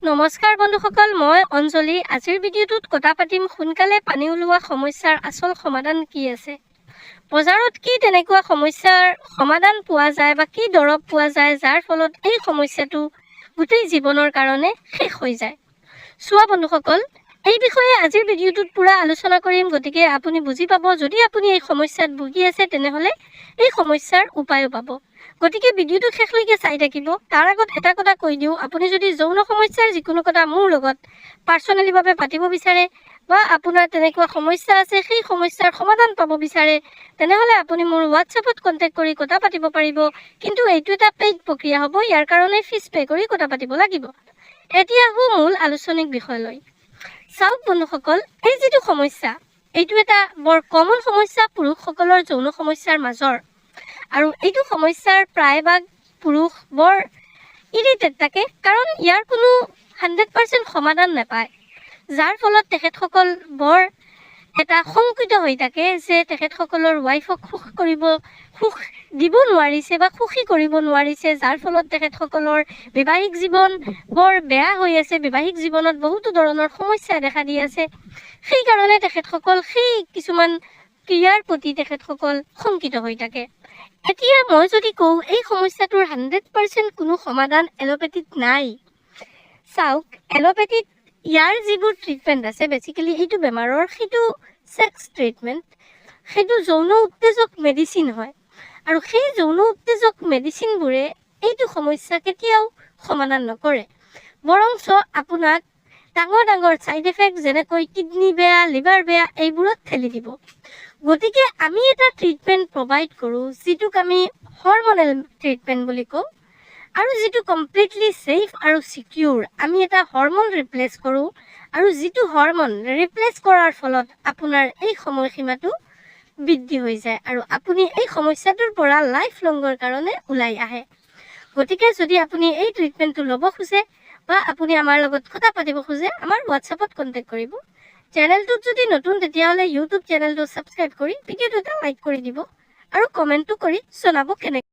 নমস্কাৰ বন্ধুসকল, মই অঞ্জলি। আজিৰ ভিডিঅ'টোত কথা পাতিম সোনকালে পানী ওলোৱা সমস্যাৰ আচল সমাধান কি আছে। বজাৰত কি তেনেকুৱা সমস্যাৰ সমাধান পোৱা যায় বা কি দৰৱ পোৱা যায় যাৰ ফলত এই সমস্যাটো গোটেই জীৱনৰ কাৰণে শেষ হৈ যায়। চোৱা বন্ধুসকল, এই বিষয়ে আজিৰ ভিডিঅ'টোত পুৰা আলোচনা কৰিম, গতিকে আপুনি বুজি পাব। যদি আপুনি এই সমস্যাত ভুগি আছে তেনেহ'লে এই সমস্যাৰ উপায়ো পাব। গতিকে ভিডিঅ'টো শেষলৈকে চাই থাকিব। তাৰ আগত এটা কথা কৈ দিওঁ, আপুনি যদি যৌন সমস্যাৰ যিকোনো কথা মোৰ লগত পাৰ্চনেলিভাৱে পাতিব বিচাৰে বা আপোনাৰ তেনেকুৱা সমস্যা আছে সেই সমস্যাৰ সমাধান পাব বিচাৰে, তেনেহ'লে আপুনি মোৰ হোৱাটছএপত কণ্টেক্ট কৰি কথা পাতিব পাৰিব। কিন্তু এইটো এটা পেইড প্ৰক্ৰিয়া হ'ব, ইয়াৰ কাৰণে ফিজ পে' কৰি কথা পাতিব লাগিব। এতিয়া আহোঁ মূল আলোচনিক বিষয়লৈ। চাওক বন্ধুসকল, এই যিটো সমস্যা, এইটো এটা বৰ কমন সমস্যা পুৰুষসকলৰ যৌন সমস্যাৰ মাজৰ। আৰু এইটো সমস্যাৰ প্ৰায়ভাগ পুৰুষ বৰ ইৰিটেট থাকে, কাৰণ ইয়াৰ কোনো 100% সমাধান নাপায়, যাৰ ফলত তেখেতসকল বৰ এটা শংকিত হৈ থাকে যে তেখেতসকলৰ ৱাইফক সুখ দিব নোৱাৰিছে বা সুখী কৰিব নোৱাৰিছে, যাৰ ফলত তেখেতসকলৰ বিবাহিক জীৱন বৰ বেয়া হৈ আছে। বিবাহিক জীৱনত বহুতো ধৰণৰ সমস্যা দেখা দি আছে। সেইকাৰণে তেখেতসকল সেই কিছুমান ক্ৰিয়াৰ প্ৰতি তেখেতসকল শংকিত হৈ থাকে। এতিয়া মই যদি কওঁ এই সমস্যাটোৰ 100% কোনো সমাধান এলোপেথিত নাই। চাওক, এলোপেথিত ইয়াৰ যিবোৰ ট্ৰিটমেণ্ট আছে, বেচিকেলি সেইটো বেমাৰৰ সেইটো ছেক্স ট্ৰিটমেণ্ট, সেইটো যৌন উত্তেজক মেডিচিন হয়। আৰু সেই যৌন উত্তেজক মেডিচিনবোৰে এইটো সমস্যা কেতিয়াও সমাধান নকৰে, বৰঞ্চ আপোনাক ডাঙৰ ডাঙৰ ছাইড এফেক্ট যেনেকৈ কিডনী বেয়া, লিভাৰ বেয়া এইবোৰত ঠেলি দিব। গতিকে আমি এটা ট্ৰিটমেণ্ট প্ৰভাইড কৰোঁ যিটোক আমি হৰমনেল ট্ৰিটমেণ্ট বুলি কওঁ, আৰু যিটো কমপ্লিটলি ছেফ আৰু ছিকিউৰ। আমি এটা হৰমন ৰিপ্লেচ কৰোঁ, আৰু যিটো হৰমন ৰিপ্লেচ কৰাৰ ফলত আপোনাৰ এই সময়সীমাটো বৃদ্ধি হৈ যায় আৰু আপুনি এই সমস্যাটোৰ পৰা লাইফ লঙৰ কাৰণে ওলাই আহে। গতিকে যদি আপুনি এই ট্ৰিটমেণ্টটো ল'ব খোজে বা আপুনি আমাৰ লগত কথা পাতিব খোজে, আমাৰ হোৱাটছএপত কণ্টেক্ট কৰিব। চেনেলটোত যদি নতুন, তেতিয়াহ'লে ইউটিউব চেনেলটো ছাবস্ক্ৰাইব কৰি ভিডিঅ'টো এটা লাইক কৰি দিব আৰু কমেণ্টটো কৰি জনাব কেনেকৈ